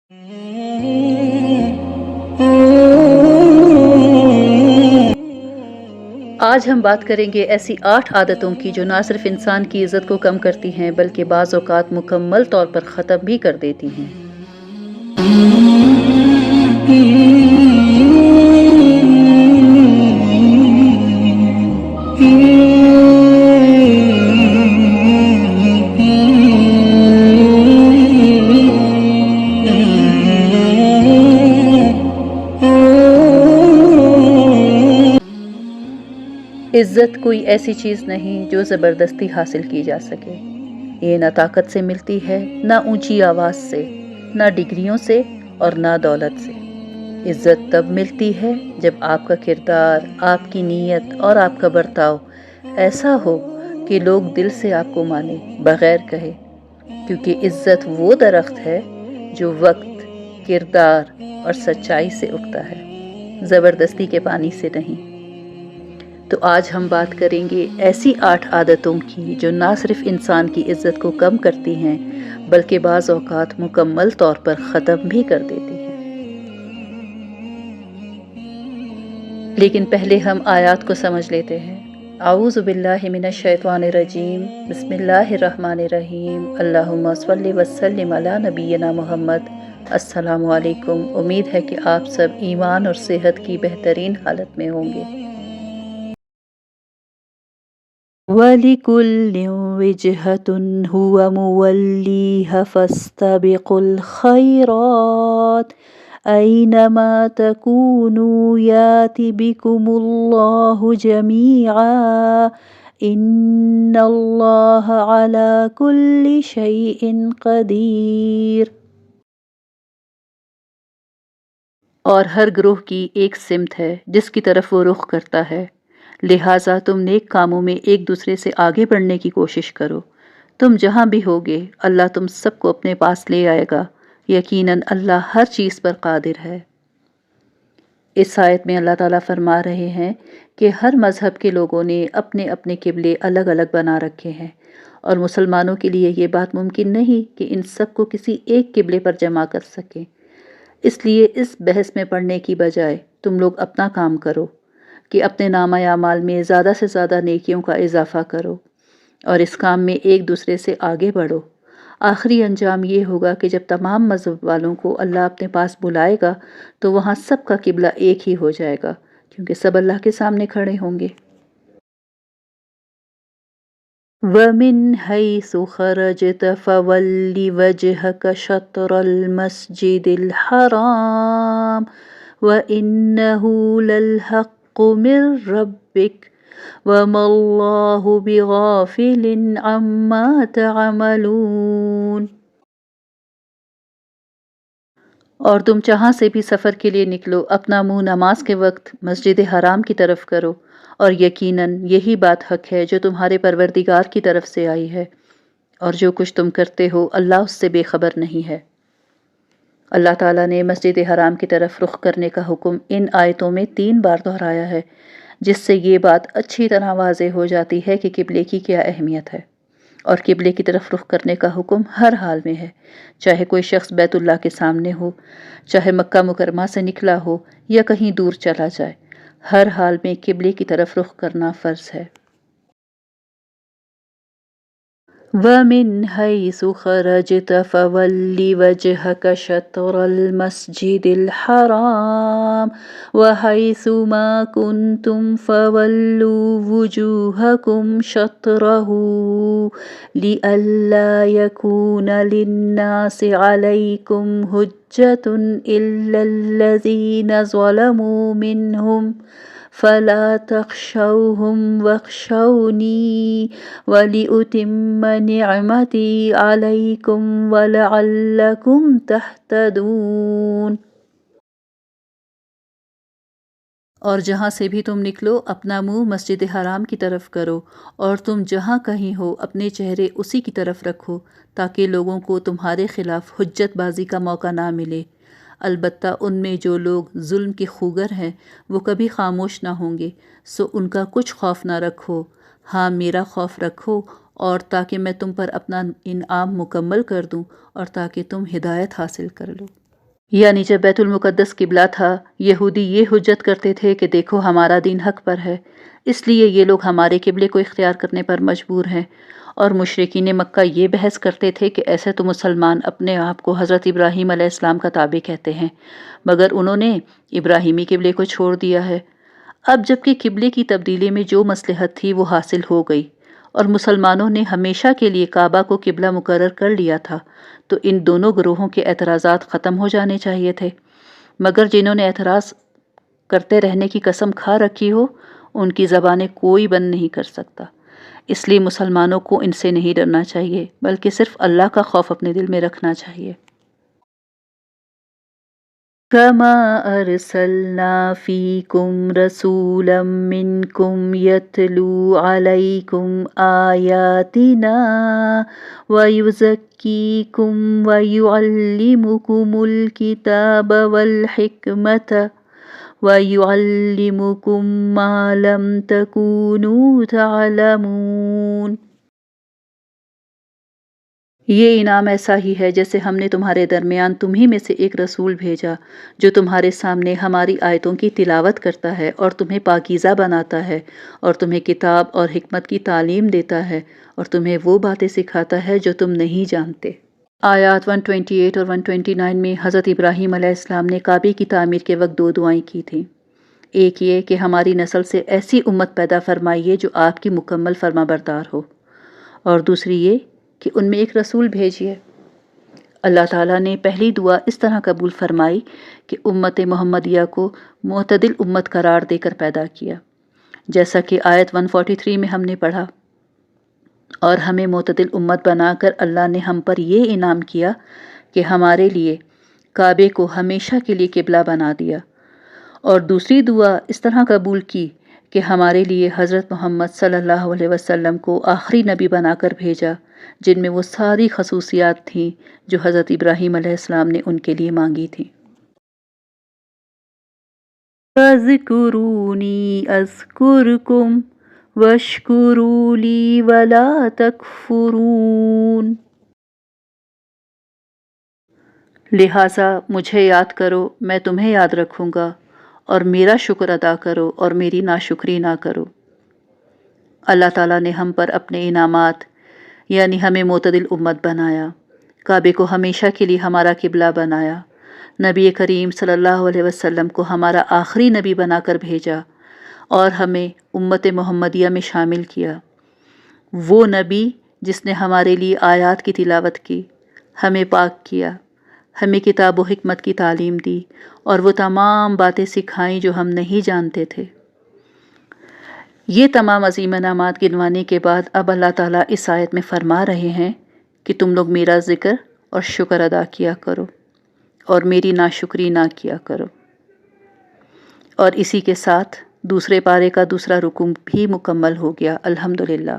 آج ہم بات کریں گے ایسی 8 عادتوں کی جو نہ صرف انسان کی عزت کو کم کرتی ہیں بلکہ بعض اوقات مکمل طور پر ختم بھی کر دیتی ہیں۔ عزت کوئی ایسی چیز نہیں جو زبردستی حاصل کی جا سکے۔ یہ نہ طاقت سے ملتی ہے، نہ اونچی آواز سے، نہ ڈگریوں سے اور نہ دولت سے۔ عزت تب ملتی ہے جب آپ کا کردار، آپ کی نیت اور آپ کا برتاؤ ایسا ہو کہ لوگ دل سے آپ کو مانیں بغیر کہے، کیونکہ عزت وہ درخت ہے جو وقت، کردار اور سچائی سے اگتا ہے، زبردستی کے پانی سے نہیں۔ تو آج ہم بات کریں گے ایسی 8 عادتوں کی جو نہ صرف انسان کی عزت کو کم کرتی ہیں بلکہ بعض اوقات مکمل طور پر ختم بھی کر دیتی ہیں۔ لیکن پہلے ہم آیات کو سمجھ لیتے ہیں۔ اعوذ باللہ من الشیطان الرجیم، بسم اللہ الرحمن الرحیم، اللہم صلی وسلم علی نبینا محمد۔ السلام علیکم، امید ہے کہ آپ سب ایمان اور صحت کی بہترین حالت میں ہوں گے۔ وَلِكُلٍّ وِجْهَةٌ هُوَ مُوَلِّيهَا فَاسْتَبِقُوا الْخَيْرَاتِ أَيْنَمَا تَكُونُوا يَأْتِ بِكُمُ اللَّهُ جَمِيعًا إِنَّ اللَّهَ عَلَى كُلِّ شَيْءٍ قَدِيرٌ۔ اور ہر گروہ کی ایک سمت ہے جس کی طرف وہ رخ کرتا ہے، لہٰذا تم نیک کاموں میں ایک دوسرے سے آگے بڑھنے کی کوشش کرو۔ تم جہاں بھی ہوگے اللہ تم سب کو اپنے پاس لے آئے گا، یقیناً اللہ ہر چیز پر قادر ہے۔ اس آیت میں اللہ تعالیٰ فرما رہے ہیں کہ ہر مذہب کے لوگوں نے اپنے اپنے قبلے الگ الگ بنا رکھے ہیں، اور مسلمانوں کے لیے یہ بات ممکن نہیں کہ ان سب کو کسی ایک قبلے پر جمع کر سکیں۔ اس لیے اس بحث میں پڑھنے کی بجائے تم لوگ اپنا کام کرو کہ اپنے نامہ اعمال میں زیادہ سے زیادہ نیکیوں کا اضافہ کرو اور اس کام میں ایک دوسرے سے آگے بڑھو۔ آخری انجام یہ ہوگا کہ جب تمام مذہب والوں کو اللہ اپنے پاس بلائے گا تو وہاں سب کا قبلہ ایک ہی ہو جائے گا، کیونکہ سب اللہ کے سامنے کھڑے ہوں گے۔ وَمِنْ حَيْثُ خَرَجْتَ فَوَلِّ وَجْهَكَ شَطْرَ الْمَسْجِدِ الْحَرَامِ وَإِنَّهُ لَلْحَقُّ مِنْ رَبِّكَ وَمَا اللَّهُ بِغَافِلٍ عَمَّا تَعْمَلُونَ۔ اور تم جہاں سے بھی سفر کے لیے نکلو اپنا منہ نماز کے وقت مسجد حرام کی طرف کرو، اور یقیناً یہی بات حق ہے جو تمہارے پروردگار کی طرف سے آئی ہے، اور جو کچھ تم کرتے ہو اللہ اس سے بے خبر نہیں ہے۔ اللہ تعالیٰ نے مسجد حرام کی طرف رخ کرنے کا حکم ان آیتوں میں 3 بار دہرایا ہے، جس سے یہ بات اچھی طرح واضح ہو جاتی ہے کہ قبلے کی کیا اہمیت ہے، اور قبلے کی طرف رخ کرنے کا حکم ہر حال میں ہے، چاہے کوئی شخص بیت اللہ کے سامنے ہو، چاہے مکہ مکرمہ سے نکلا ہو یا کہیں دور چلا جائے، ہر حال میں قبلے کی طرف رخ کرنا فرض ہے۔ وَمِنْ حَيْثُ خَرَجْتَ فَوَلِّ وَجْهَكَ شَطْرَ الْمَسْجِدِ الْحَرَامِ وَحَيْثُ مَا كُنْتُمْ فَوَلُّوا وُجُوهَكُمْ شَطْرَهُ لِئَلَّا يَكُونَ لِلنَّاسِ عَلَيْكُمْ حُجَّةٌ إِلَّا الَّذِينَ ظَلَمُوا مِنْهُمْ فَلَا تَخْشَوْهُمْ وَاخْشَوْنِي وَلِأُتِمَّ نِعْمَتِي عَلَيْكُمْ وَلَعَلَّكُمْ تَهْتَدُونَ۔ اور جہاں سے بھی تم نکلو اپنا منہ مسجد حرام کی طرف کرو، اور تم جہاں کہیں ہو اپنے چہرے اسی کی طرف رکھو تاکہ لوگوں کو تمہارے خلاف حجت بازی کا موقع نہ ملے۔ البتہ ان میں جو لوگ ظلم کے خوگر ہیں وہ کبھی خاموش نہ ہوں گے، سو ان کا کچھ خوف نہ رکھو، ہاں میرا خوف رکھو، اور تاکہ میں تم پر اپنا انعام مکمل کر دوں اور تاکہ تم ہدایت حاصل کر لو۔ یعنی جب بیت المقدس قبلہ تھا، یہودی یہ حجت کرتے تھے کہ دیکھو ہمارا دین حق پر ہے، اس لیے یہ لوگ ہمارے قبلے کو اختیار کرنے پر مجبور ہیں، اور مشرکین مکہ یہ بحث کرتے تھے کہ ایسے تو مسلمان اپنے آپ کو حضرت ابراہیم علیہ السلام کا تابع کہتے ہیں، مگر انہوں نے ابراہیمی قبلے کو چھوڑ دیا ہے۔ اب جب کہ قبلے کی تبدیلی میں جو مصلحت تھی وہ حاصل ہو گئی، اور مسلمانوں نے ہمیشہ کے لیے کعبہ کو قبلہ مقرر کر لیا تھا، تو ان دونوں گروہوں کے اعتراضات ختم ہو جانے چاہیے تھے، مگر جنہوں نے اعتراض کرتے رہنے کی قسم کھا رکھی ہو، ان کی زبانیں کوئی بند نہیں کر سکتا۔ اس لیے مسلمانوں کو ان سے نہیں ڈرنا چاہیے، بلکہ صرف اللہ کا خوف اپنے دل میں رکھنا چاہیے۔ كما أرسلنا فيكم رسولا منكم يتلو عليكم آياتنا ويزكيكم ويعلمكم الكتاب والحكمة ويعلمكم ما لم تكونوا تعلمون۔ یہ انعام ایسا ہی ہے جیسے ہم نے تمہارے درمیان تمہیں میں سے ایک رسول بھیجا جو تمہارے سامنے ہماری آیتوں کی تلاوت کرتا ہے اور تمہیں پاکیزہ بناتا ہے اور تمہیں کتاب اور حکمت کی تعلیم دیتا ہے اور تمہیں وہ باتیں سکھاتا ہے جو تم نہیں جانتے۔ آیات 128 اور 129 میں حضرت ابراہیم علیہ السلام نے کعبے کی تعمیر کے وقت 2 دعائیں کی تھیں۔ ایک یہ کہ ہماری نسل سے ایسی امت پیدا فرمائیے جو آپ کی مکمل فرما بردار ہو، اور دوسری یہ کہ ان میں ایک رسول بھیجیے۔ اللہ تعالیٰ نے پہلی دعا اس طرح قبول فرمائی کہ امت محمدیہ کو معتدل امت قرار دے کر پیدا کیا، جیسا کہ آیت 143 میں ہم نے پڑھا، اور ہمیں معتدل امت بنا کر اللہ نے ہم پر یہ انعام کیا کہ ہمارے لیے کعبے کو ہمیشہ کے لیے قبلہ بنا دیا، اور دوسری دعا اس طرح قبول کی کہ ہمارے لیے حضرت محمد صلی اللہ علیہ وسلم کو آخری نبی بنا کر بھیجا، جن میں وہ ساری خصوصیات تھیں جو حضرت ابراہیم علیہ السلام نے ان کے لیے مانگی تھیں۔ فَاذْكُرُونِي أَذْكُرْكُمْ وَاشْكُرُوا لِي وَلَا تَكْفُرُونَ۔ لہٰذا مجھے یاد کرو، میں تمہیں یاد رکھوں گا، اور میرا شکر ادا کرو اور میری ناشکری نہ کرو۔ اللہ تعالیٰ نے ہم پر اپنے انعامات، یعنی ہمیں معتدل امت بنایا، کعبے کو ہمیشہ کے لیے ہمارا قبلہ بنایا، نبی کریم صلی اللہ علیہ وسلم کو ہمارا آخری نبی بنا کر بھیجا، اور ہمیں امت محمدیہ میں شامل کیا۔ وہ نبی جس نے ہمارے لیے آیات کی تلاوت کی، ہمیں پاک کیا، ہمیں کتاب و حکمت کی تعلیم دی، اور وہ تمام باتیں سکھائیں جو ہم نہیں جانتے تھے۔ یہ تمام عظیم انعامات گنوانے کے بعد اب اللہ تعالیٰ اس آیت میں فرما رہے ہیں کہ تم لوگ میرا ذکر اور شکر ادا کیا کرو اور میری ناشکری نہ کیا کرو۔ اور اسی کے ساتھ دوسرے پارے کا دوسرا رکوع بھی مکمل ہو گیا، الحمدللہ۔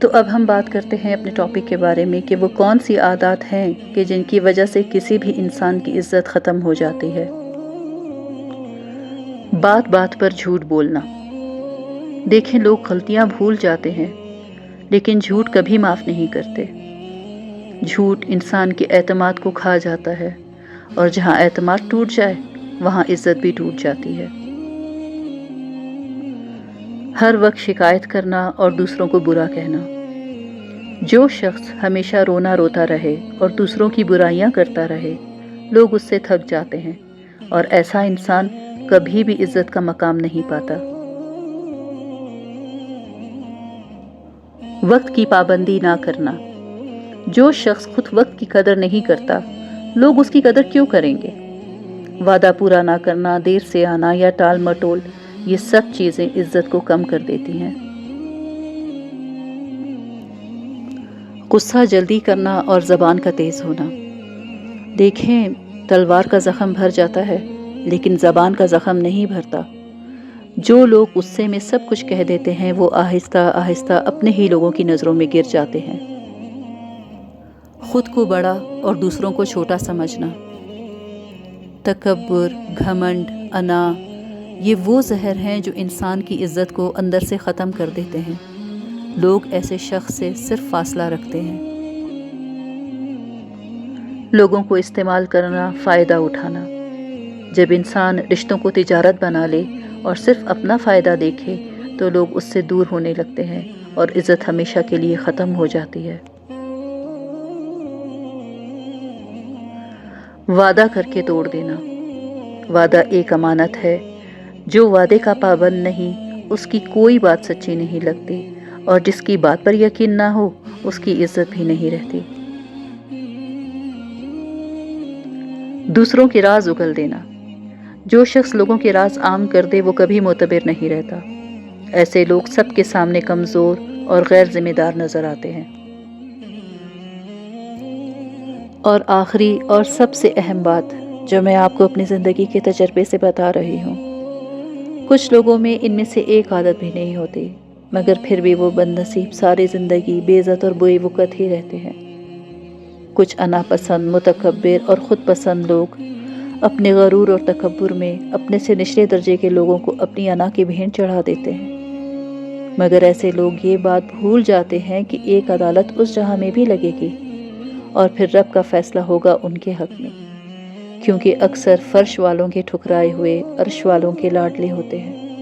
تو اب ہم بات کرتے ہیں اپنے ٹاپک کے بارے میں کہ وہ کون سی عادات ہیں کہ جن کی وجہ سے کسی بھی انسان کی عزت ختم ہو جاتی ہے۔ بات بات پر جھوٹ بولنا۔ دیکھیں، لوگ غلطیاں بھول جاتے ہیں لیکن جھوٹ کبھی معاف نہیں کرتے۔ جھوٹ انسان کے اعتماد کو کھا جاتا ہے، اور جہاں اعتماد ٹوٹ جائے وہاں عزت بھی ٹوٹ جاتی ہے۔ ہر وقت شکایت کرنا اور دوسروں کو برا کہنا۔ جو شخص ہمیشہ رونا روتا رہے اور دوسروں کی برائیاں کرتا رہے، لوگ اس سے تھک جاتے ہیں، اور ایسا انسان کبھی بھی عزت کا مقام نہیں پاتا۔ وقت کی پابندی نہ کرنا۔ جو شخص خود وقت کی قدر نہیں کرتا، لوگ اس کی قدر کیوں کریں گے؟ وعدہ پورا نہ کرنا، دیر سے آنا یا ٹال مٹول، یہ سب چیزیں عزت کو کم کر دیتی ہیں۔ غصہ جلدی کرنا اور زبان کا تیز ہونا۔ دیکھیں، تلوار کا زخم بھر جاتا ہے لیکن زبان کا زخم نہیں بھرتا۔ جو لوگ غصے میں سب کچھ کہہ دیتے ہیں وہ آہستہ آہستہ اپنے ہی لوگوں کی نظروں میں گر جاتے ہیں۔ خود کو بڑا اور دوسروں کو چھوٹا سمجھنا، تکبر، گھمنڈ، انا، یہ وہ زہر ہیں جو انسان کی عزت کو اندر سے ختم کر دیتے ہیں۔ لوگ ایسے شخص سے صرف فاصلہ رکھتے ہیں۔ لوگوں کو استعمال کرنا، فائدہ اٹھانا۔ جب انسان رشتوں کو تجارت بنا لے اور صرف اپنا فائدہ دیکھے تو لوگ اس سے دور ہونے لگتے ہیں اور عزت ہمیشہ کے لیے ختم ہو جاتی ہے۔ وعدہ کر کے توڑ دینا۔ وعدہ ایک امانت ہے۔ جو وعدے کا پابند نہیں اس کی کوئی بات سچی نہیں لگتی، اور جس کی بات پر یقین نہ ہو اس کی عزت بھی نہیں رہتی۔ دوسروں کے راز اگل دینا۔ جو شخص لوگوں کے راز عام کر دے وہ کبھی معتبر نہیں رہتا۔ ایسے لوگ سب کے سامنے کمزور اور غیر ذمہ دار نظر آتے ہیں۔ اور آخری اور سب سے اہم بات جو میں آپ کو اپنی زندگی کے تجربے سے بتا رہی ہوں، کچھ لوگوں میں ان میں سے ایک عادت بھی نہیں ہوتی، مگر پھر بھی وہ بد نصیب ساری زندگی بے عزت اور بے وقت ہی رہتے ہیں۔ کچھ انا پسند، متکبر اور خود پسند لوگ اپنے غرور اور تکبر میں اپنے سے نچلے درجے کے لوگوں کو اپنی انا کی بھین چڑھا دیتے ہیں، مگر ایسے لوگ یہ بات بھول جاتے ہیں کہ ایک عدالت اس جہاں میں بھی لگے گی اور پھر رب کا فیصلہ ہوگا ان کے حق میں، کیونکہ اکثر فرش والوں کے ٹھکرائے ہوئے عرش والوں کے لاڈلے ہوتے ہیں۔